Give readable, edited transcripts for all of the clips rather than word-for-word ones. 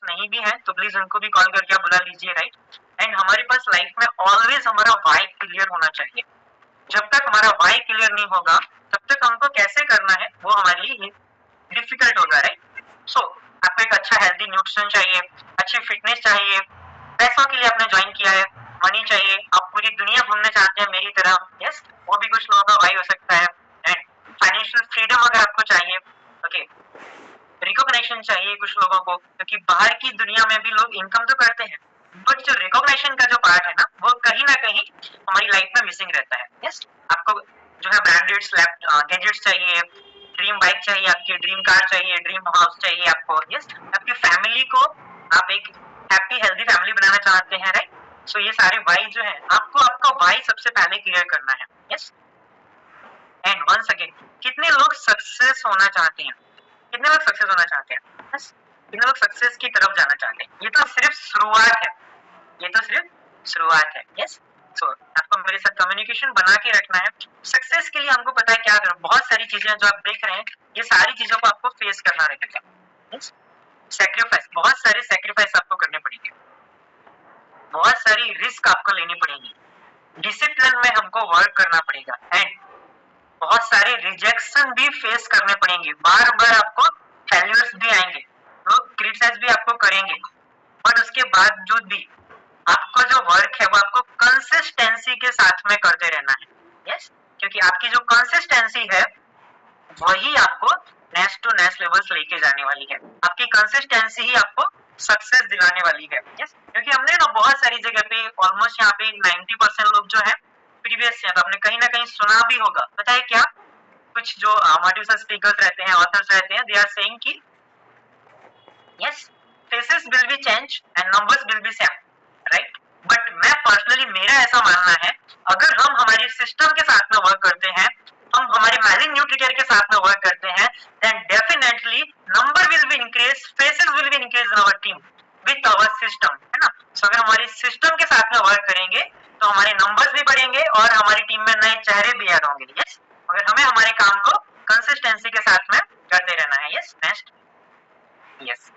नहीं भी है तो प्लीज उनको भी कॉल करके आप बुला लीजिए, राइट। एंड हमारे पास लाइफ में ऑलवेज हमारा वाई क्लियर होना चाहिए। जब तक हमारा वाई क्लियर नहीं होगा तब तक हमको कैसे करना है वो हमारे लिए डिफिकल्ट होगा, राइट। सो आपको एक अच्छा हेल्दी न्यूट्रिशन चाहिए, अच्छी फिटनेस चाहिए, पैसों के लिए आपने ज्वाइन किया है, मनी चाहिए, आप पूरी दुनिया घूमना चाहते हैं मेरी तरह, यस, वो भी कुछ लोगों का वाई हो सकता है। एंड फाइनेंशियल फ्रीडम अगर आपको चाहिए, ओके, रिकॉग्निशन चाहिए कुछ लोगों को, क्योंकि बाहर की दुनिया में भी लोग इनकम तो करते हैं बट जो रिकॉग्निशन का जो पार्ट है ना वो कहीं ना कहीं हमारी लाइफ में मिसिंग रहता है। यस, आपको जो है ब्रांडेड गैजेट्स चाहिए, ड्रीम बाइक चाहिए, आपकी ड्रीम कार चाहिए, ड्रीम हाउस चाहिए आपको, यस, आपकी फैमिली को आप एक हैप्पी हेल्दी फैमिली बनाना चाहते हैं, राइट। सो ये सारे वाई जो है आपको आपका वाई सबसे पहले क्लियर करना है, यस। एंड वंस अगेन, कितने लोग सक्सेस होना चाहते हैं, कितने लोग सक्सेस होना चाहते हैं, बस कितने लोग सक्सेस की तरफ जाना चाहते हैं। ये तो सिर्फ शुरुआत है, ये तो सिर्फ शुरुआत है, यस। सो आपको मेरे साथ कम्युनिकेशन बना के रखना है। सक्सेस के लिए हमको पता है क्या करना, बहुत सारी चीजें जो आप देख रहे हैं ये सारी चीजों को आपको फेस करना रहेगा, यस। सैक्रिफाइस, बहुत सारे सैक्रिफाइस आपको करने पड़ेंगे, बहुत सारी रिस्क आपको लेनी पड़ेगी, डिसिप्लिन में हमको वर्क करना पड़ेगा, एंड बहुत सारे रिजेक्शन भी फेस करने पड़ेंगे। बार बार आपको फेल्यूर्स भी आएंगे, लोग क्रिटिसाइज भी आपको करेंगे, बट उसके बावजूद भी आपका जो वर्क है वो आपको कंसिस्टेंसी के साथ में करते रहना है, यस। क्योंकि आपकी जो कंसिस्टेंसी है वही आपको नेक्स्ट टू नेक्स्ट लेवल्स लेके जाने वाली है, आपकी कंसिस्टेंसी ही आपको सक्सेस दिलाने वाली है, यस। क्योंकि हमने ना बहुत सारी जगह पे ऑलमोस्ट यहाँ पे 90% लोग जो है प्रीवियस से, आपने कहीं ना कहीं सुना भी होगा, पता है क्या, कुछ जो मोटिवेशनल स्पीकर्स रहते हैं, ऑथर्स रहते हैं, दे आर सेइंग कि yes, faces will B change and numbers will be same, right. But मैं पर्सनली, मेरा ऐसा मानना है, अगर हम हमारे सिस्टम के साथ में वर्क करते हैं, हम हमारे मैलिंग न्यूट्रिकेयर के साथ में वर्क करते हैं, then definitely number will be increase, faces will be increase in our team with our system, है ना। सो अगर हमारे सिस्टम के साथ में वर्क करेंगे तो हमारे नंबर्स भी बढ़ेंगे और हमारी टीम में नए चेहरे भी ऐड होंगे, यस। अगर हमें हमारे काम को कंसिस्टेंसी के साथ में करते रहना है, yes. Next, yes,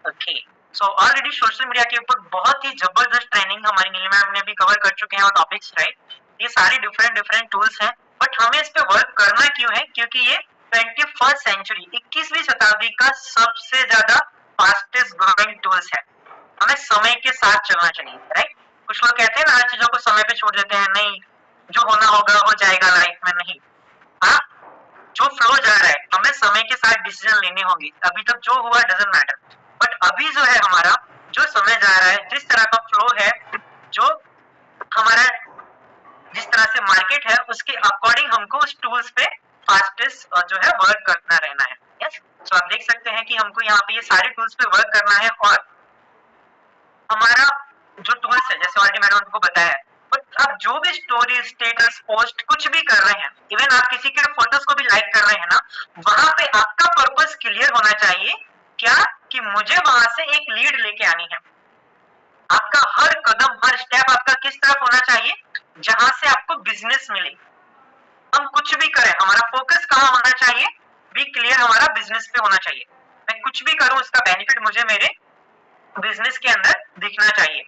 okay. So already social media के ऊपर बहुत ही जबरदस्त ट्रेनिंग हमारी नीलिमा मैम ने भी कवर कर चुके हैं और टॉपिक्स, राइट। ये सारी डिफरेंट टूल्स हैं, बट हमें इस पे वर्क करना क्यों है, क्योंकि ये 21st सेंचुरी 21वीं शताब्दी का सबसे ज्यादा फास्टेस्ट ग्रोइंग टूल्स है। हमें समय के साथ चलना चाहिए, राइट। कुछ लोग कहते हैं ना हर चीजों को समय पे छोड़ देते हैं, नहीं जो होना होगा हो जाएगा लाइफ में, नहीं, आप जो फ्लो जा रहा है हमें समय के साथ डिसीजन लेने होंगे, अभी तक जो हुआ डजंट मैटर, बट अभी जो है हमारा जो समय जा रहा है, जिस तरह का फ्लो है, जो हमारा जिस तरह से मार्केट है उसके अकॉर्डिंग हमको उस टूल्स पे फास्टेस्ट जो है वर्क करना रहना है, यस। सो आप देख सकते हैं कि हमको यहाँ पे ये सारे टूल्स पे वर्क करना है, और हमारा जो टूल्स है जैसे ऑलरेडी मैंने उनको बताया है, बट आप जो भी स्टोरी, स्टेटस, पोस्ट कुछ भी कर रहे हैं, इवन आप किसी के फोटोज को भी लाइक कर रहे हैं ना, वहां पे आपका पर्पस क्लियर होना चाहिए, क्या कि मुझे वहां से एक लीड लेके आनी है। आपका हर कदम, हर स्टेप आपका किस तरफ होना चाहिए, जहां से आपको बिजनेस मिले। हम कुछ भी करें, हमारा फोकस कहाँ होना चाहिए, भी क्लियर हमारा बिजनेस पे होना चाहिए। मैं कुछ भी करूं उसका बेनिफिट मुझे मेरे बिजनेस के अंदर दिखना चाहिए,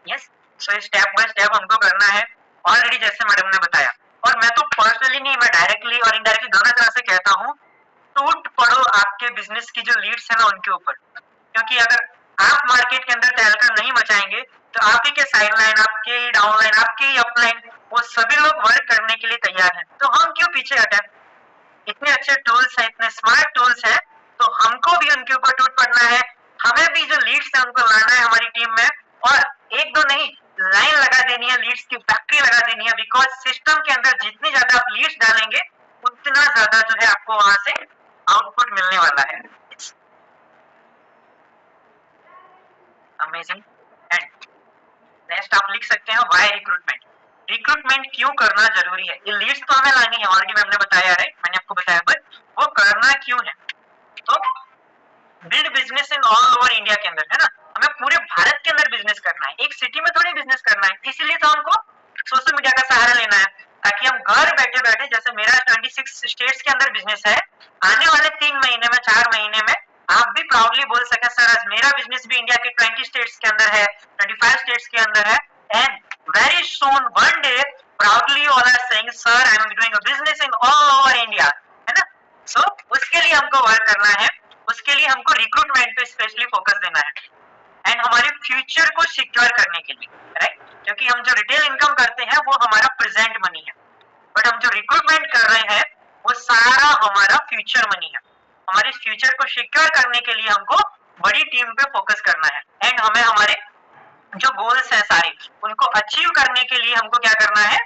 yes. So step by step हमको करना है, ऑलरेडी जैसे मैडम ने बताया, और मैं तो पर्सनली नहीं, मैं डायरेक्टली और इनडायरेक्टली दोनों तरह से कहता हूँ, टूट पड़ो आपके बिजनेस की जो लीड्स है ना उनके ऊपर, क्योंकि अगर आप मार्केट के अंदर तहलका नहीं मचाएंगे तो आप ही के साइडलाइन, आपके ही डाउनलाइन, आपके ही अपलाइन, वो सभी लोग वर्क करने के लिए तैयार हैं, तो हम क्यों पीछे हटे। इतने अच्छे टूल्स हैं, इतने स्मार्ट टूल्स हैं, तो हमको भी उनके ऊपर टूट पड़ना है, हमें भी जो लीड्स है उनको लाना है हमारी टीम में, और एक दो नहीं, लाइन लगा देनी है, लीड्स की फैक्ट्री लगा देनी है, बिकॉज सिस्टम के अंदर जितनी ज्यादा आप लीड्स डालेंगे उतना ज्यादा जो है आपको वहां से आउटपुट मिलने वाला है। अमेजिंग। एंड नेक्स्ट आप लिख सकते हैं वाई रिक्रूटमेंट। रिक्रूटमेंट क्यों करना जरूरी है, ये लीड्स तो हमें लानी है, ऑलरेडी मैंने बताया है, मैंने आपको बताया, बट वो करना क्यों है। तो build business in all over India के अंदर, है ना, हमें पूरे भारत के अंदर बिजनेस करना है, एक सिटी में थोड़ी बिजनेस करना है, इसीलिए तो हमको सोशल मीडिया का सहारा लेना है, ताकि हम घर बैठे बैठे, जैसे मेरा 26 स्टेट्स के अंदर बिजनेस है, आने वाले 3 महीने में, 4 महीने में आप भी प्राउडली बोल सके सर आज मेरा बिजनेस भी इंडिया के 20 स्टेट्स के अंदर है, 25 स्टेट्स के अंदर है, and very soon one day proudly all are saying sir I am doing a business in all over India, है ना। सो उसके लिए हमको वर्क करना है, उसके लिए हमको रिक्रूटमेंट पे स्पेशली फोकस देना है एंड हमारे फ्यूचर को सिक्योर करने के लिए, राइट। क्योंकि हम जो रिटेल इनकम करते हैं वो हमारा प्रेजेंट मनी है, बट हम जो रिक्रूटमेंट कर रहे हैं वो सारा हमारा फ्यूचर मनी है। हमारे फ्यूचर को सिक्योर करने के लिए हमको बड़ी टीम पे फोकस करना है एंड हमें हमारे जो गोल्स है सारे उनको अचीव करने के लिए हमको क्या करना है,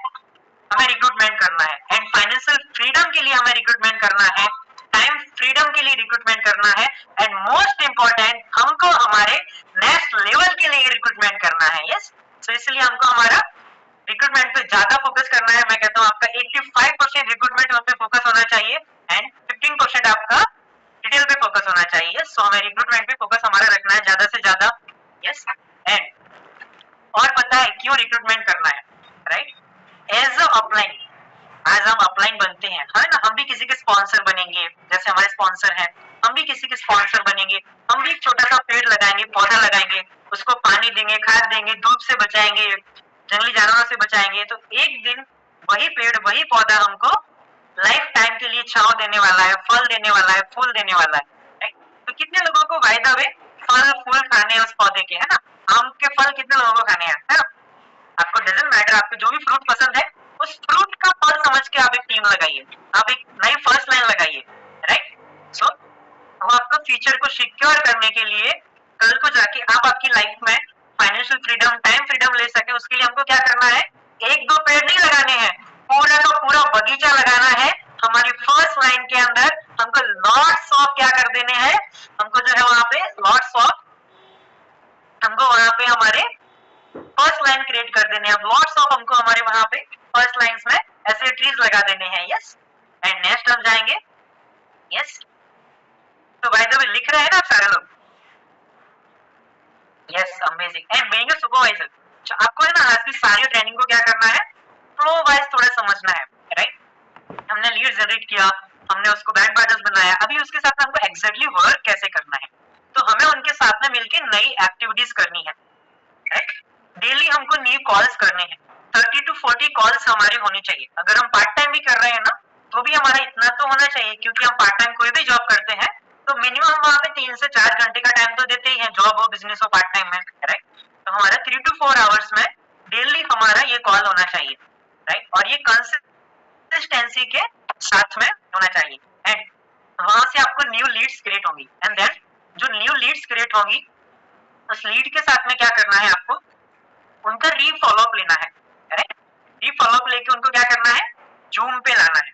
हमें रिक्रूटमेंट करना है एंड फाइनेंशियल फ्रीडम के लिए हमें रिक्रूटमेंट करना है, टाइम फ्रीडम के लिए रिक्रूटमेंट करना है एंड मोस्ट इंपॉर्टेंट हमको हमारे नेक्स्ट लेवल के लिए रिक्रूटमेंट करना है। यस, तो इसलिए हमको हमारा रिक्रूटमेंट पे ज्यादा फोकस करना है। मैं कहता हूँ आपका 85% रिक्रूटमेंट पे फोकस होना चाहिए एंड 15% आपका डिटेल पे फोकस होना चाहिए। सो हमें रिक्रूटमेंट पे फोकस हमारा रखना है ज्यादा से ज्यादा। यस, एंड और पता है क्यों रिक्रूटमेंट करना है, राइट। एज अ अपलाइन, आज हम अपलाइन बनते हैं, है ना, हम भी किसी के स्पॉन्सर बनेंगे, जैसे हमारे स्पॉन्सर हैं, हम भी किसी के स्पॉन्सर बनेंगे, हम भी एक छोटा सा पेड़ लगाएंगे, पौधा लगाएंगे, उसको पानी देंगे, खाद देंगे, धूप से बचाएंगे, जंगली जानवरों से बचाएंगे, तो एक दिन वही पेड़ वही पौधा हमको लाइफ टाइम के लिए छांव देने वाला है, फल देने वाला है, फूल देने वाला है। तो कितने लोगों को बाय द वे फल फूल खाने हैं उस पौधे के, है ना, आम के फल कितने लोगों को खाने हैं, है ना। आपको डजंट मैटर, आपको जो भी फ्रूट पसंद है उस फ्रूट का फल समझ के आप एक टीम लगाइए, आप एक नई फर्स्ट लाइन लगाइए, राइट। सो वो आपको फ्यूचर को सिक्योर करने के लिए कल को जाके आप आपकी लाइफ में फाइनेंशियल फ्रीडम, टाइम फ्रीडम ले सके, उसके लिए हमको क्या करना है, एक दो पेड़ नहीं लगाने हैं, पूरा का पूरा बगीचा लगाना है। हमारी फर्स्ट लाइन के अंदर हमको लॉट्स ऑफ क्या कर देने हैं, हमको जो है वहां पे लॉट्स ऑफ, हमको वहां पे हमारे फर्स्ट लाइन क्रिएट कर देने हैं, लॉट्स ऑफ हमको हमारे वहां पे फर्स्ट लाइंस में ऐसे ट्रीज लगा देने हैं। यस, एंड नेक्स्ट हम जाएंगे। यस, तो बाय द वे लिख रहे हैं ना आप सारे लोग। Yes, amazing. And being a supervisor, तो आपको है ना आज की सारी ट्रेनिंग को क्या करना है, फ्लो वाइज थोड़ा समझना है, राइट। हमने लीड जनरेट किया, हमने उसको ब्रांड पार्टनर्स बनाया, अभी उसके साथ हमको एग्जैक्टली वर्क कैसे करना है, तो हमें उनके साथ में मिलकर नई एक्टिविटीज करनी है, राइट। डेली हमको न्यू कॉल्स करने हैं, 30 to 40 कॉल्स हमारे होने चाहिए। अगर हम पार्ट टाइम भी कर रहे हैं ना तो भी हमारा इतना तो होना चाहिए, क्योंकि हम पार्ट टाइम कोई भी जॉब करते हैं तो मिनिमम वहां पे 3 से 4 घंटे का टाइम तो देते ही हैं, जॉब हो बिजनेस हो पार्ट टाइम में, राइट। तो हमारा 3 to 4 आवर्स में डेली हमारा ये कॉल होना चाहिए, राइट, और ये कंसिस्टेंसी के साथ में होना चाहिए एंड वहां से आपको न्यू लीड्स क्रिएट होंगी एंड देन जो न्यू लीड्स क्रिएट होंगी उस लीड के साथ में क्या करना है, आपको उनका रीफॉलोअप लेना है, राइट। रीफॉलोअप लेके उनको क्या करना है, जूम पे लाना है,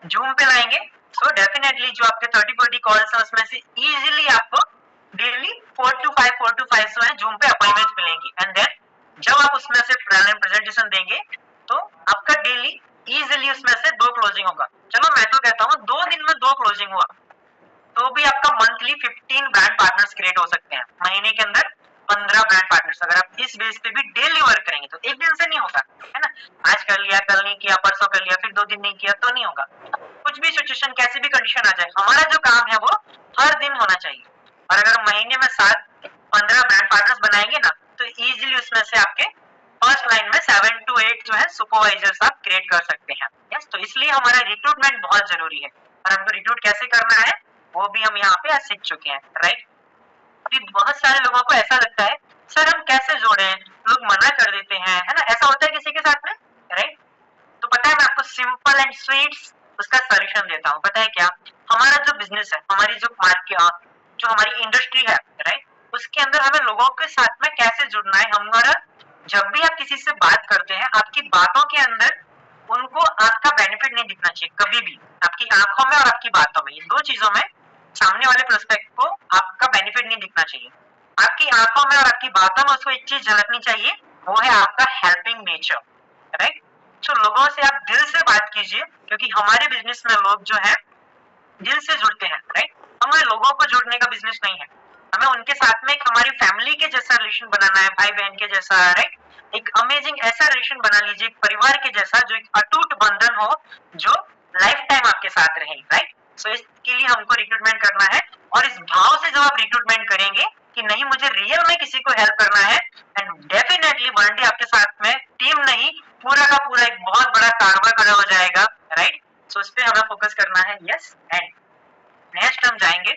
जूम पे लाएंगे। सो डेफिनेटली जो आपके 30-40 कॉल्स है उसमें से इजीली आपको डेली 4 to 5 जो है जूम पे अपॉइंटमेंट्स मिलेंगी एंड देन जब आप उसमें से प्रेजेंटेशन देंगे तो आपका डेली इजीली उसमें से 2 क्लोजिंग होगा। चलो मैं तो कहता हूँ 2 दिन में 2 क्लोजिंग हुआ तो भी आपका मंथली 15 ब्रांड पार्टनर्स क्रिएट हो सकते हैं, महीने के अंदर 15 ब्रांड पार्टनर्स। अगर आप इस बेस पे भी डेली वर्क करेंगे तो एक दिन से नहीं होगा, है ना, आज कर लिया, कल नहीं किया, परसों कर लिया, फिर 2 दिन नहीं किया तो नहीं होगा। कुछ भी सिचुएशन, कैसी भी कंडीशन आ जाए, हमारा जो काम है वो हर दिन होना चाहिए। और अगर महीने में 7-15 ब्रांड पार्टनर्स बनाएंगे ना तो इजीली उसमें से आपके फर्स्ट लाइन में 7 to 8 जो है सुपरवाइजर्स आप क्रिएट कर सकते हैं। यस, तो इसलिए हमारा रिक्रूटमेंट बहुत जरूरी है और हमको रिक्रूट कैसे करना है वो भी हम यहाँ पे आज सीख चुके हैं, राइट। बहुत सारे लोगों को ऐसा लगता है सर हम कैसे जोड़े, लोग मना कर देते हैं, है ना, ऐसा होता है किसी के साथ में, राइट। तो पता है मैं आपको सिंपल एंड स्वीट उसका सॉल्यूशन देता हूँ। पता है क्या, हमारा जो बिजनेस है, हमारी जो मार्केट, जो हमारी इंडस्ट्री है, राइट, उसके अंदर हमें लोगों के साथ में कैसे जुड़ना है। हमारा जब भी आप किसी से बात करते हैं आपकी बातों के अंदर उनको आपका बेनिफिट नहीं दिखना चाहिए कभी भी, आपकी आंखों में और आपकी बातों में, ये 2 चीजों में सामने वाले प्रोस्पेक्ट को आपका बेनिफिट नहीं दिखना चाहिए। आपकी आंखों में और आपकी बातों में उसको एक चीज झलकनी चाहिए, वो है आपका हेल्पिंग नेचर, राइट। तो लोगों से आप दिल से बात कीजिए, क्योंकि हमारे बिजनेस में लोग जो है दिल से जुड़ते हैं, राइट। हमें लोगों को जोड़ने का बिजनेस नहीं है, हमें उनके साथ में एक हमारी फैमिली के जैसा रिलेशन बनाना है, भाई बहन के जैसा, राइट। एक अमेजिंग ऐसा रिलेशन बना लीजिए, एक परिवार के जैसा, जो एक अटूट बंधन हो जो लाइफ टाइम आपके साथ रहे, राइट। सो इसके लिए हमको रिक्रूटमेंट करना है, और इस भाव से जब आप रिक्रूटमेंट करेंगे कि नहीं मुझे रियल में किसी को हेल्प करना है, एंड डेफिनेटली वन डे आपके साथ में टीम नहीं पूरा का पूरा एक बहुत बड़ा कारोबार खड़ा हो जाएगा, राइट। सो इस पे हमें फोकस करना है, यस। एंड नेक्स्ट हम जाएंगे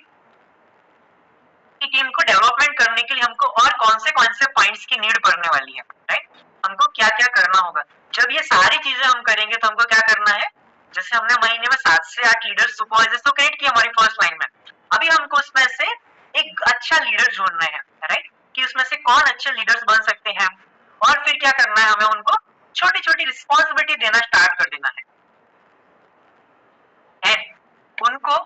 कि टीम को डेवलपमेंट करने के लिए हमको और कौन से पॉइंट्स की नीड पड़ने वाली है, राइट। हमको क्या क्या करना होगा। जब ये सारी चीजें हम करेंगे तो हमको क्या करना है, जैसे हमने महीने में 7 से 8 लीडर सुपरवाइजर्स तो क्रिएट किया हमारी फर्स्ट लाइन में, अभी हमको उसमें से एक अच्छा लीडर ढूंढना है, राइट, कि उसमें से कौन अच्छे लीडर्स बन सकते हैं, और फिर क्या करना है, हमें उनको छोटी छोटी रिस्पॉन्सिबिलिटी देना स्टार्ट कर देना है, एंड उनको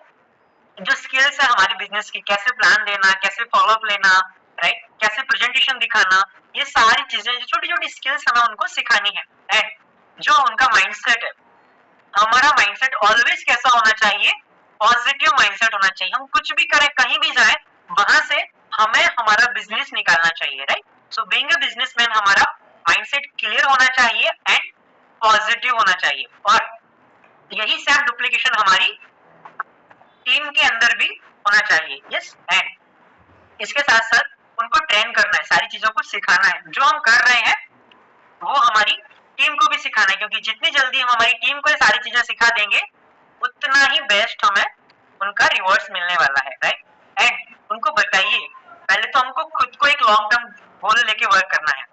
जो स्किल्स है हमारी बिजनेस की, कैसे प्लान देना, कैसे फॉलोअप लेना, राइट, कैसे प्रेजेंटेशन दिखाना, ये सारी चीजें जो छोटी छोटी स्किल्स हमें उनको सिखानी है। एंड जो उनका माइंडसेट है, हमारा माइंडसेट ऑलवेज कैसा होना चाहिए, पॉजिटिव माइंडसेट होना चाहिए। हम कुछ भी करें, कहीं भी जाए, वहां से हमें हमारा बिजनेस निकालना चाहिए, right. So being a businessman हमारा माइंडसेट क्लियर होना चाहिए एंड पॉजिटिव होना चाहिए, और यही सेल्फ डुप्लीकेशन हमारी टीम के अंदर भी होना चाहिए, यस। एंड इसके साथ साथ उनको ट्रेन करना है, सारी चीजों को सिखाना है, जो हम कर रहे हैं वो हमारी टीम को भी सिखाना है, क्योंकि जितनी जल्दी हम हमारी टीम को ये सारी चीजें सिखा देंगे उतना ही बेस्ट हमें उनका रिवॉर्ड्स मिलने वाला है, राइट। एंड उनको बताइए, पहले तो हमको खुद को एक लॉन्ग टर्म गोल लेके वर्क करना है।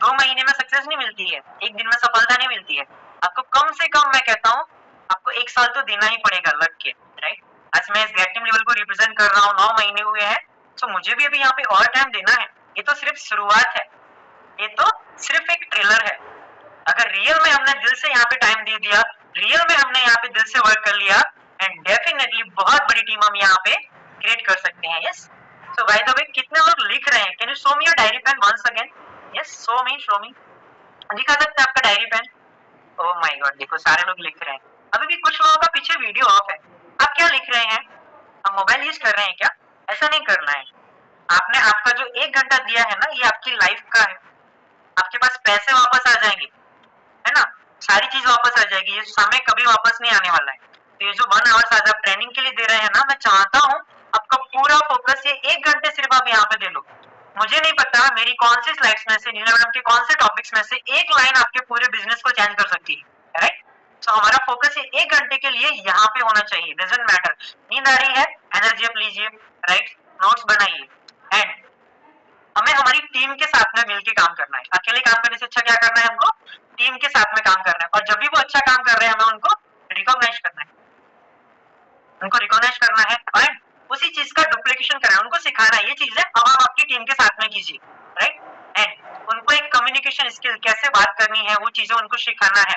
2 महीने में सक्सेस नहीं मिलती है, एक दिन में सफलता नहीं मिलती है, आपको कम से कम, मैं कहता हूँ आपको 1 साल तो देना ही पड़ेगा लग के, राइट। आज मैं इस गेट टीम लेवल को रिप्रेजेंट कर रहा हूँ, 9 महीने हुए हैं, तो मुझे भी अभी यहाँ पे और टाइम देना है। ये तो सिर्फ शुरुआत है, ये तो सिर्फ एक ट्रेलर है। अगर रियल में हमने दिल से यहाँ पे टाइम दे दिया, रियल में हमने यहाँ पे दिल से वर्क कर लिया, एंड डेफिनेटली बहुत बड़ी टीम हम यहाँ पे क्रिएट कर सकते हैं, yes. So by the way कितने लोग लिख रहे हैं, can you show me your diary pen once again, yes, show me दिखा सकते हैं आपका diary pen. Oh my god, देखो सारे लोग लिख रहे हैं। अभी भी कुछ लोगों का पीछे वीडियो ऑफ है, आप क्या लिख रहे हैं, आप मोबाइल यूज कर रहे हैं क्या? ऐसा नहीं करना है। आपने आपका जो 1 घंटा दिया है ना, ये आपकी लाइफ का है, आपके पास पैसे वापस आ जाएंगे, है ना, सारी चीज वापस आ जाएगी, ये समय कभी वापस नहीं आने वाला है। तो ये जो 1 आवर्स आज आप ट्रेनिंग के लिए दे रहे हैं ना, मैं चाहता हूँ आपका पूरा फोकस ये 1 घंटे सिर्फ आप यहाँ पे दे लो। मुझे नहीं पता मेरी कौन सी स्लाइड्स में से, नीला मैडम के कौन से टॉपिक्स में से एक लाइन आपके पूरे बिजनेस को चेंज कर सकती है, राइट। तो हमारा फोकस ये 1 घंटे के लिए यहाँ पे होना चाहिए, डजंट मैटर। नींद आ रही है, एनर्जी अप लीजिए, राइट, नोट्स बनाइए, एंड हमें हमारी टीम के साथ में मिलकर काम करना है। अकेले काम करने से अच्छा क्या करना है, हमको टीम के साथ में काम करना है, और जब भी वो अच्छा काम कर रहे हैं हमें उनको रिकॉग्नाइज करना है, उनको रिकॉग्नाइज करना है, और उसी चीज का डुप्लीकेशन करना है, उनको सिखाना है ये चीजें अब आप आपकी टीम के साथ में कीजिए, राइट। एंड उनको एक कम्युनिकेशन स्किल, कैसे बात करनी है, वो चीजें उनको सिखाना है,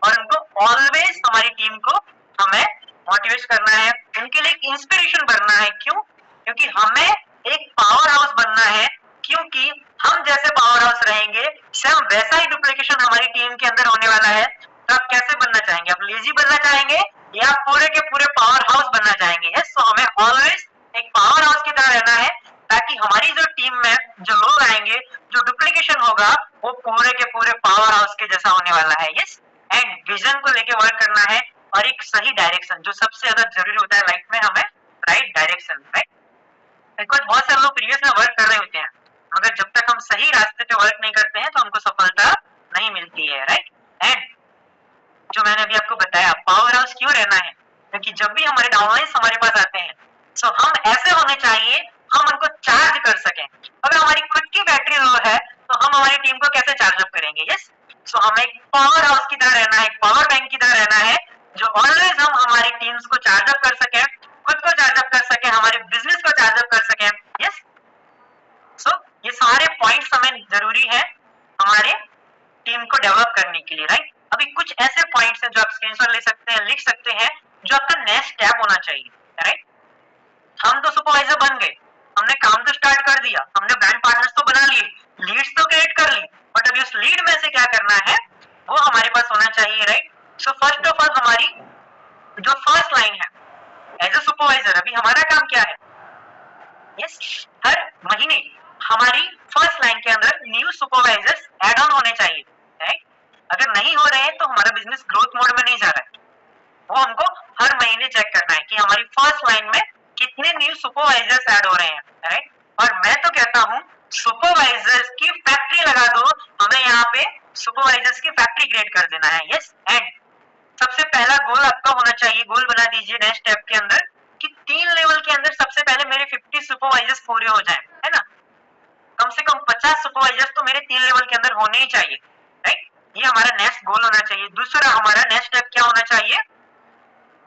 और उनको ऑलवेज हमारी टीम को हमें मोटिवेट करना है, उनके लिए एक इंस्पिरेशन बनना है। क्यों? क्योंकि हमें एक पावर हाउस बनना है, क्योंकि हम जैसे पावर हाउस रहेंगे सेम वैसा ही डुप्लीकेशन हमारी टीम के अंदर होने वाला है। तो आप कैसे बनना चाहेंगे, आप लेजी बनना चाहेंगे या पूरे के पूरे पावर हाउस बनना चाहेंगे? यस, तो हमें ऑलवेज एक पावर हाउस की तरह रहना है, ताकि हमारी जो टीम में जो लोग आएंगे, जो डुप्लीकेशन होगा वो पूरे के पूरे पावर हाउस के जैसा होने वाला है, यस। एंड विजन को लेके वर्क करना है, और एक सही डायरेक्शन, जो सबसे ज्यादा जरूरी होता है लाइफ में, हमें राइट डायरेक्शन, राइट। बिकॉज बहुत सारे लोग प्रीवियस में वर्क कर रहे होते हैं, मगर जब तक हम सही रास्ते पे वर्क नहीं करते हैं तो हमको सफलता नहीं मिलती है, राइट। एंड जो मैंने अभी आपको बताया, पावर हाउस क्यों रहना है, क्योंकि जब भी हमारे डाउनलाइंस हमारे पास आते हैं, तो हम ऐसे होने चाहिए हम उनको चार्ज कर सकें। अगर हमारी खुद की बैटरी लो है तो हम हमारी टीम को कैसे चार्ज अप करेंगे? यस, सो हमें एक पावर हाउस की तरह रहना है, एक पावर बैंक की तरह रहना है, जो ऑलवेज हम हमारी टीम्स को चार्ज अप कर सकें, खुद को चार्ज अप कर सकें, हमारे बिजनेस को चार्ज अप कर सकें, यस। सो ये सारे पॉइंट्स हमें जरूरी है हमारे टीम को डेवलप करने के लिए, राइट। अभी कुछ ऐसे पॉइंट्स हैं जो आप स्क्रीनशॉट ले सकते हैं, लिख सकते हैं, जो आपका नेक्स्ट स्टेप होना चाहिए, राइट। हम तो सुपरवाइजर बन गए, हमने काम तो स्टार्ट कर दिया, हमने ब्रांड पार्टनर्स तो बना लिए, लीड्स तो क्रिएट कर ली, बट अभी उस लीड में से क्या करना है वो हमारे पास होना चाहिए, right. So first of all हमारी जो फर्स्ट लाइन है एज ए सुपरवाइजर, अभी हमारा काम क्या है? यस, हर महीने हमारी फर्स्ट लाइन के अंदर न्यू सुपरवाइजर्स ऐड ऑन होने चाहिए, राइट। अगर नहीं हो रहे हैं तो हमारा बिजनेस ग्रोथ मोड में नहीं जा रहा है, वो हमको हर महीने चेक करना है कि हमारी लाइन में कितने न्यू सुपरवाइजर्स ऐड हो रहे हैं, राइट। और मैं तो कहता हूँ सुपरवाइजर्स की फैक्ट्री लगा दो, हमें यहाँ पे सुपरवाइजर्स की फैक्ट्री क्रिएट कर देना है, यस। एंड सबसे पहला गोल आपका होना चाहिए, गोल बना दीजिए नेक्स्ट स्टेप के अंदर कि 3 लेवल के अंदर सबसे पहले मेरे 50 सुपरवाइजर्स पूरे हो जाएं, है ना। कम से कम 50 सुपरवाइजर्स तो मेरे 3 लेवल के अंदर होने ही चाहिए, राइट। ये हमारा नेक्स्ट गोल होना चाहिए। दूसरा हमारा नेक्स्ट स्टेप क्या होना चाहिए,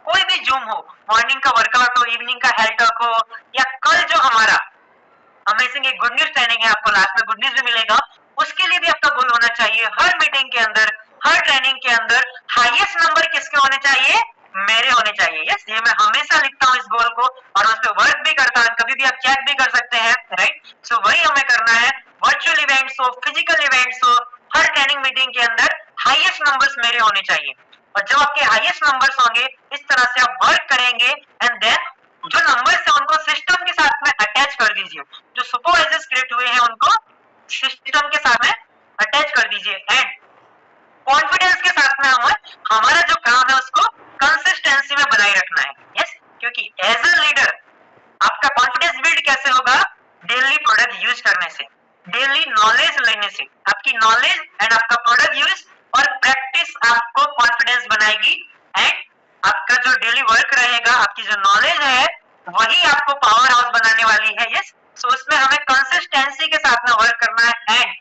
कोई भी जूम हो, मॉर्निंग का वर्कआउट हो, इवनिंग का हेल्थ टॉक हो, या कल जो हमारा अमेजिंग एक गुड न्यूज ट्रेनिंग है, आपको लास्ट में गुड न्यूज भी मिलेगा, उसके लिए भी आपका गोल होना चाहिए हर मीटिंग के अंदर, हर ट्रेनिंग के अंदर हाईएस्ट नंबर किसके होने चाहिए, मेरे होने चाहिए, यस। ये मैं हमेशा लिखता हूँ इस गोल को और उस पर वर्क भी करता हूँ, कभी भी आप चेक भी कर सकते हैं, राइट। सो वही हमें करना है, वर्चुअल इवेंट्स हो, फिजिकल इवेंट्स हो, हर ट्रेनिंग मीटिंग के अंदर हाईएस्ट नंबर्स मेरे होने चाहिए। और जब आपके हाईएस्ट नंबर्स होंगे, इस तरह से आप वर्क करेंगे एंड देन जो नंबर्स है उनको सिस्टम के साथ में अटैच कर दीजिए, जो सुपरवाइजर्स क्रिएट हुए हैं उनको सिस्टम के साथ में अटैच कर दीजिए। एंड कॉन्फिडेंस के साथ में हमारा जो काम है उसको कंसिस्टेंसी में बनाए रखना है, यस। क्योंकि एज अ लीडर आपका कॉन्फिडेंस बिल्ड कैसे होगा, डेली प्रोडक्ट यूज करने से, डेली नॉलेज लेने से। आपकी नॉलेज एंड आपका प्रोडक्ट यूज और प्रैक्टिस आपको कॉन्फिडेंस बनाएगी एंड आपका जो डेली वर्क रहेगा, आपकी जो नॉलेज है वही आपको पावर हाउस बनाने वाली है, यस। सो उसमें हमें कंसिस्टेंसी के साथ में वर्क करना है and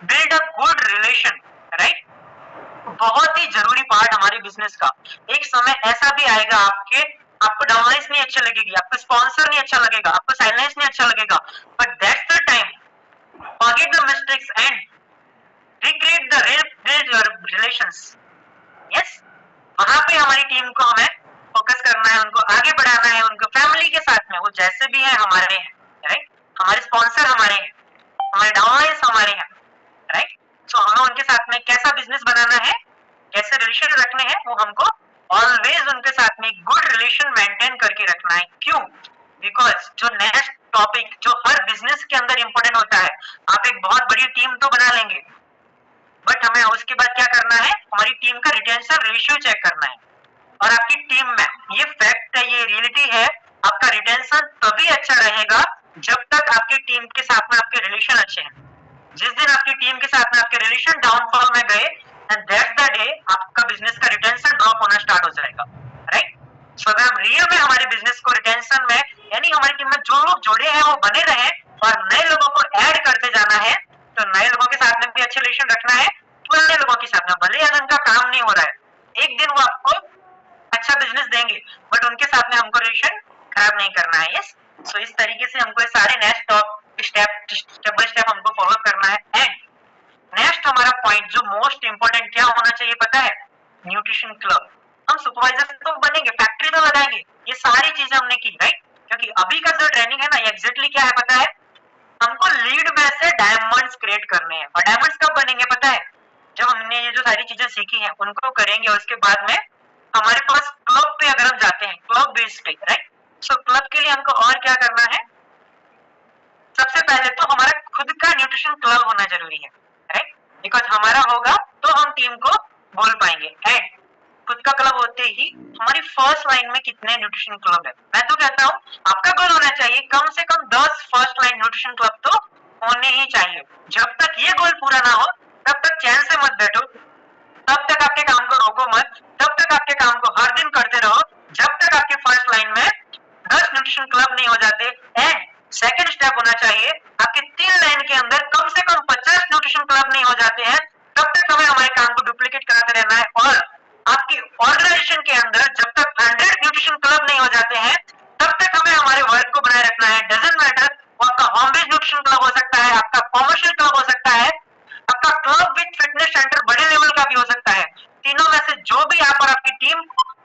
build a good relation, right. बहुत ही जरूरी पार्ट हमारे बिजनेस का। एक समय ऐसा भी आएगा आपको डाउनलाइंस नहीं अच्छा लगेगी, आपको स्पॉन्सर नहीं अच्छा लगेगा, आपको साइलेंस नहीं अच्छा लगेगा, but that's the time forget the mistakes and recreate the real relations, yes. वहां पे हमारी टीम को हमें फोकस करना है, उनको आगे बढ़ाना है, उनको फैमिली के साथ में, वो जैसे भी है हमारे हैं, राइट। हमारे स्पॉन्सर हमारे हैं, हमारे डाउनलाइंस हमारे हैं, राइट। सो हमें उनके साथ में कैसा बिजनेस बनाना है, कैसे रिलेशन रखने हैं, वो हमको ऑलवेज उनके साथ में गुड रिलेशन मेंटेन करके रखना है। क्यों? बिकॉज जो नेक्स्ट टॉपिक जो हर बिजनेस के अंदर इंपॉर्टेंट होता है, आप एक बहुत बड़ी टीम तो बना लेंगे, बट हमें उसके बाद क्या करना है, हमारी टीम का रिटेंशन रेशियो चेक करना है। और आपकी टीम में ये फैक्ट है, ये रियलिटी है, आपका रिटेंशन तभी अच्छा रहेगा जब तक आपकी टीम के साथ में आपके रिलेशन अच्छे हैं। जिस दिन आपकी टीम के साथ में आपके रिलेशन डाउनफॉल में गए, एंड दैट्स द डे आपका बिजनेस का रिटेंशन ड्रॉप होना स्टार्ट हो जाएगा, राइट। सो अगर हम रियल में हमारे बिजनेस को रिटेंशन में, यानी हमारी टीम में जो लोग जुड़े हैं वो बने रहे और नए लोगों को ऐड करते जाना है, तो नए लोगों के साथ में भी अच्छे रिलेशन रखना है, पुराने लोगों के साथ में, भले अगर उनका काम नहीं हो रहा है, एक दिन वो आपको अच्छा बिजनेस देंगे, बट उनके साथ में हमको रिलेशन खराब नहीं करना है, यस। सो इस तरीके से हमको सारे नेक्स्ट स्टेप बाय स्टेप हमको फॉलो करना है। एंड नेक्स्ट हमारा पॉइंट जो मोस्ट इंपोर्टेंट क्या होना चाहिए पता है, न्यूट्रिशन क्लब। हम सुपरवाइजर तो बनेंगे, फैक्ट्री तो लगाएंगे, ये सारी चीजें हमने की, राइट। क्योंकि अभी का जो ट्रेनिंग है ना, एग्जैक्टली क्या है पता है, हमको लीड में से डायमंड्स क्रिएट करने हैं। और डायमंड्स कब बनेंगे पता है, जब हमने ये जो सारी चीजें सीखी हैं उनको करेंगे, और उसके बाद में हमारे पास क्लब पे अगर हम जाते हैं, क्लब बेस्ड पे, राइट। सो क्लब के लिए हमको और क्या करना है, सबसे पहले तो हमारा खुद का न्यूट्रिशन क्लब होना जरूरी है, राइट। बिकॉज हमारा होगा तो हम टीम को बोल पाएंगे। एंड खुद का क्लब होते ही हमारी फर्स्ट लाइन में कितने न्यूट्रिशन क्लब है, मैं तो कहता हूँ आपका गोल होना चाहिए कम से कम 10 फर्स्ट लाइन न्यूट्रिशन क्लब तो होने ही चाहिए। जब तक ये गोल पूरा ना हो तब तक चैन से मत बैठो, तब तक आपके काम को रोको मत, तब तक आपके काम को हर दिन करते रहो, जब तक आपके फर्स्ट लाइन में 10 न्यूट्रिशन क्लब नहीं हो जाते। एंड सेकंड स्टेप होना चाहिए, आपके 3 लाइन के अंदर कम से कम 50 न्यूट्रिशन क्लब नहीं हो जाते हैं, तब तक हमें हमारे काम को डुप्लीकेट कराते रहना है। और आपकी ऑर्गेनाइजेशन के अंदर जब तक 100 न्यूट्रिशन क्लब नहीं हो जाते हैं, तब तक हमें हमारे वर्क को बनाए रखना है। डजंट मैटर, वो आपका होम बेस्ड न्यूट्रिशन क्लब हो सकता है, आपका कॉमर्शियल क्लब हो सकता है, आपका क्लब विद फिटनेस सेंटर बड़े लेवल का भी हो सकता है। तीनों में से जो भी आप और आपकी टीम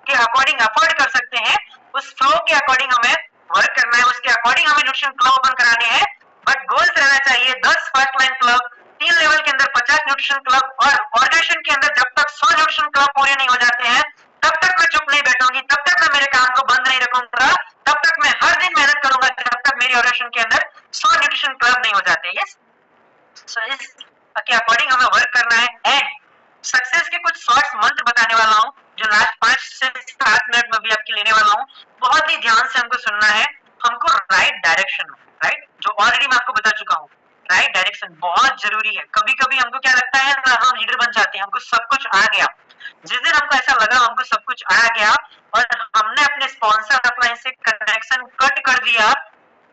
के अकॉर्डिंग अफोर्ड कर सकते हैं, उस फ्लो के अकॉर्डिंग हमें वर्क करना है, उसके अकॉर्डिंग हमें न्यूट्रिशन क्लब ओपन कराने हैं। बट गोल्स रहना चाहिए 10 फर्स्ट लाइन क्लब, 3 लेवल के अंदर 50 न्यूट्रिशन क्लब, और ऑर्गेनाइजेशन के अंदर जब तक 100 न्यूट्रिशन क्लब पूरे नहीं हो जाते हैं तब तक मैं चुप नहीं बैठूंगी, तब तक मैं मेरे काम को बंद नहीं रखूंगा, तब तक मैं हर दिन मेहनत करूंगा जब तक मेरी ऑर्गेनाइजेशन के अंदर 100 न्यूट्रिशन क्लब नहीं हो जाते। यस, सो इस के अकॉर्डिंग हमें वर्क करना है। एंड सक्सेस के कुछ शॉर्ट्स मंत्र बताने वाला हूँ जो लास्ट 5 से 7 मिनट में भी आपके लेने वाला हूँ। बहुत ही ध्यान से हमको सुनना है हमको राइट डायरेक्शन में, राइट, जो ऑलरेडी मैं आपको बता चुका हूँ। राइट डायरेक्शन बहुत जरूरी है। कभी कभी हमको क्या लगता है ना, हम लीडर बन जाते हैं, हमको सब कुछ आ गया। जिस दिन हमको ऐसा लगा हमको सब कुछ आ गया और हमने अपने स्पॉन्सर अपलाइन से कनेक्शन कट कर दिया,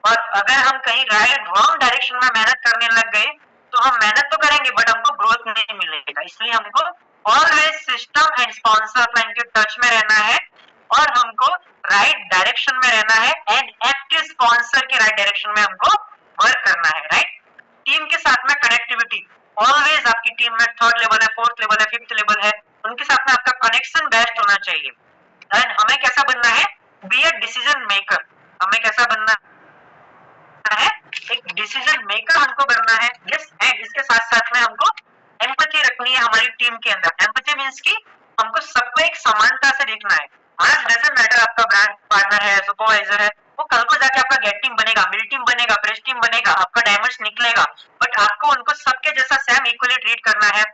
और अगर हम कहीं राइट रॉन्ग डायरेक्शन में मेहनत करने लग गए तो हम मेहनत तो करेंगे बट हमको ग्रोथ नहीं मिलेगा। इसलिए हमको always system and sponsor upline के टच में रहना है और हमको राइट डायरेक्शन में रहना है एंड एक्टिव स्पॉन्सर के राइट डायरेक्शन में हमको वर्क करना है। राइट, टीम के साथ में कनेक्टिविटी ऑलवेज, आपकी टीम में थर्ड लेवल है, फोर्थ लेवल है, फिफ्थ लेवल है, उनके साथ में आपका कनेक्शन बेस्ट होना चाहिए। एंड हमें कैसा बनना है, बी ए डिसीजन मेकर। हमें कैसा बनना है, एक डिसीजन मेकर हमको बनना है। यस, एंड इसके साथ साथ में हमको एम्पैथी रखनी है हमारी टीम के अंदर। एम्पैथी मींस कि हमको सबको एक समानता से देखना है। आज डजंट मैटर आपका ब्रांड पार्टनर है, सुपरवाइजर है, वो कल को जाके आपका गेट टीम बनेगा, मिल टीम बनेगा, फ्रेश टीम बनेगा, आपका डायमंड्स निकलेगा, बट आपको उनको सबके जैसा सेम इक्वली ट्रीट करना है।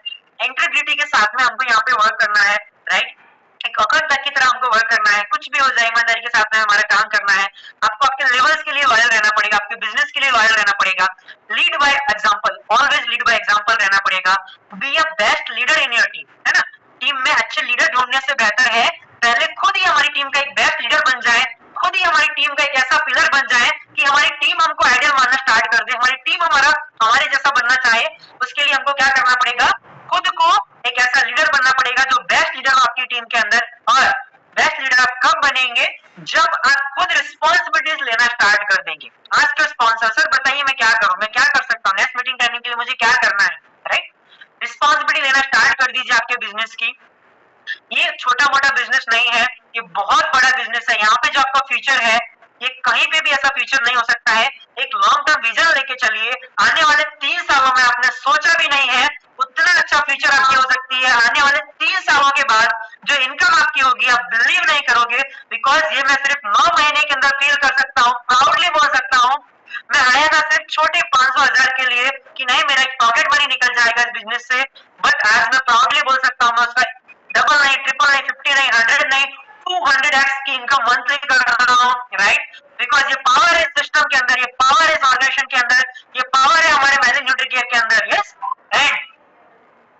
इंटीग्रिटी के साथ में हमको यहाँ पे वर्क करना है। राइट, एक अखंडता की तरह हमको वर्क करना है। कुछ भी हो जाए ईमानदारी के साथ में हमारा काम करना है। आपको आपके लेवल्स के लिए लॉयल रहना पड़ेगा, आपके बिजनेस के लिए लॉयल रहना पड़ेगा। Lead by example, always lead by example रहना पड़ेगा। Be a best leader in your team, है ना। टीम में अच्छे लीडर ढूंढने से बेहतर है पहले खुद ही हमारी टीम का एक बेस्ट लीडर बन जाए, खुद ही हमारी टीम का एक ऐसा पिलर बन जाए कि हमारी टीम हमको आइडियल मानना स्टार्ट कर दे, हमारी टीम हमारे जैसा बनना चाहे। उसके लिए हमको क्या करना पड़ेगा, खुद को एक ऐसा लीडर बनना पड़ेगा जो बेस्ट लीडर हो आपकी टीम के अंदर। और बेस्ट लीडर आप कब बनेंगे, जब आप खुद रिस्पॉन्सिबिलिटीज लेना स्टार्ट कर देंगे। आज के स्पॉन्सर, सर बताइए मैं क्या करूं, मैं क्या कर सकता हूँ, नेक्स्ट मीटिंग करने के लिए मुझे क्या करना है। राइट, रिस्पॉन्सिबिलिटी लेना स्टार्ट कर दीजिए आपके बिजनेस की। ये छोटा मोटा बिजनेस नहीं है, ये बहुत बड़ा बिजनेस है। यहाँ पे जो आपका फ्यूचर है ये कहीं पे भी ऐसा फ्यूचर नहीं हो सकता है। एक लॉन्ग टर्म विजन लेके चलिए। आने वाले 3 सालों में आपने सोचा भी नहीं है उतना अच्छा फ्यूचर आपकी हो सकती है। आने वाले 3 सालों के बाद जो इनकम आपकी होगी आप बिलीव नहीं करोगे, बिकॉज ये मैं सिर्फ 9 महीने के अंदर फील कर सकता हूँ, प्राउडली बोल सकता हूँ। मैं आया था सिर्फ छोटे 500,000 के लिए कि नहीं मेरा एक पॉकेट मनी निकल जाएगा इस बिजनेस से, बट आज मैं प्राउडली बोल सकता हूँ मैं उसका डबल नहीं, ट्रिपल नहीं, 50 नहीं, 100 नहीं, 200x की इनकम मंथली कर रहा हूँ। राइट, बिकॉज ये पावर है सिस्टम के अंदर, ये पावर है ऑर्गेनाइजेशन के अंदर, ये पावर है हमारे मैनेज न्यूट्रीकेयर के अंदर। Yes, and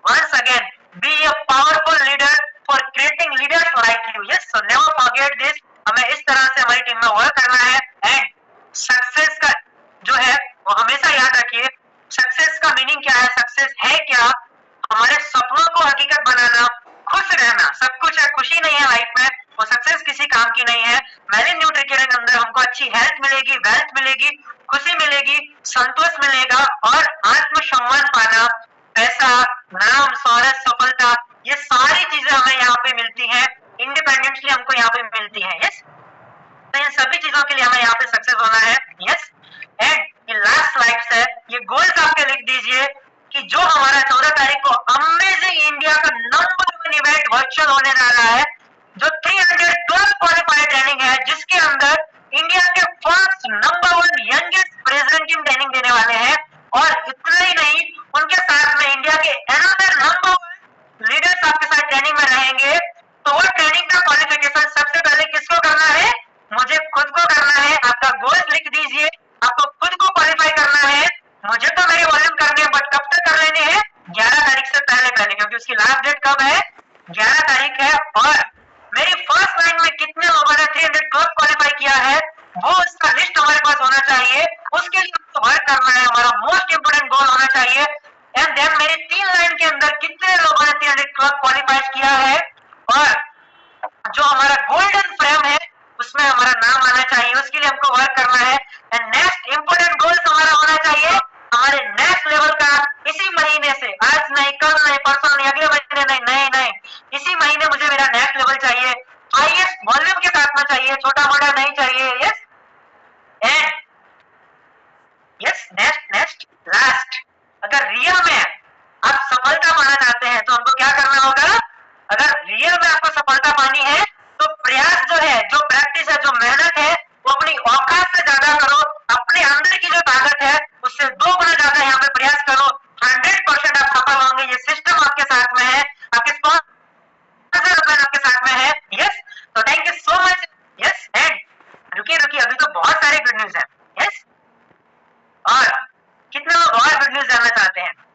once again be a powerful leader for creating leaders like you. Yes, so never forget this. हमें इस तरह से हमारी टीम में वर्क करना है। एंड सक्सेस का जो है वो हमेशा याद रखिए, सक्सेस का मीनिंग क्या है, सक्सेस है क्या, हमारे सपनों को हकीकत बनाना, खुश रहना। सब कुछ है, खुशी नहीं है लाइफ में, वो सक्सेस किसी काम की नहीं है। मैलिन न्यूट्रीकेयर के अंदर हमको अच्छी हेल्थ मिलेगी, वेल्थ मिलेगी, खुशी मिलेगी, संतोष मिलेगा और आत्मसम्मान पाना, पैसा, नाम, शौहरत, सफलता, ये सारी चीजें हमें यहाँ पे मिलती हैं, इंडिपेंडेंटली हमको यहाँ पे मिलती हैं। यस, तो इन सभी चीजों के लिए हमें यहाँ पे सक्सेस होना है। यस, एंड ये लास्ट स्लाइड्स है, ये गोल्स आपके लिख दीजिए कि जो हमारा 14 तारीख को अमेजिंग इंडिया का नंबर 1 इवेंट वर्चुअल होने जा रहा है, जो 312 क्वालिफाइड ट्रेनिंग है, जिसके अंदर इंडिया के first number 1 youngest president team training देने वाले हैं। और इतना ही नहीं, उनके साथ में इंडिया के अनदर नंबर 1 लीडर्स आपके साथ ट्रेनिंग में रहेंगे। तो वो ट्रेनिंग का क्वालिफिकेशन सबसे पहले किसको करना है, मुझे खुद को करना है। आपका गोल्स लिख दीजिए, आपको खुद को क्वालिफाई करना है। मुझे तो मेरे वॉल्यूम करने हैं, बट कब तक कर लेने हैं, 11 तारीख से पहले, क्योंकि उसकी लास्ट डेट कब है, 11 तारीख है। और मेरी फर्स्ट लाइन में कितने लोगों ने 312 क्वालिफाई किया है, वो उसका लिस्ट हमारे पास होना चाहिए। उसके लिए हमको वर्क करना है, हमारा मोस्ट इंपोर्टेंट गोल होना चाहिए। एंड देन मेरी 3 लाइन के अंदर कितने लोगों ने 312 क्वालिफाई किया है, और जो हमारा गोल्डन फ्रेम है उसमें हमारा नाम आना चाहिए, उसके लिए हमको वर्क करना है। एंड नेक्स्ट इंपोर्टेंट गोल्स हमारा होना चाहिए हमारे नेक्स्ट लेवल का, इसी महीने से, आज नहीं, कल नहीं, परसों नहीं, अगले महीने नहीं, नहीं, इसी महीने मुझे मेरा नेक्स्ट लेवल चाहिए, हाईएस्ट वॉल्यूम के साथ में चाहिए, छोटा मोटा नहीं चाहिए। Yes, and yes, next last, अगर रियल में आप सफलता पाना चाहते हैं तो हमको क्या करना होगा, अगर रियल में आपको सफलता पानी है तो प्रयास जो है, जो प्रैक्टिस है, जो मेहनत है, वो अपनी औकात से ज्यादा करो। अपने अंदर की जो ताकत है उससे 2 गुना ज्यादा यहाँ पे प्रयास करो। 100% आप सफल होंगे। ये सिस्टम आपके साथ में है, आपके स्पॉन्सर आपके साथ में है। यस, तो thank you so much. Yes, and रुकिए, जाते हैं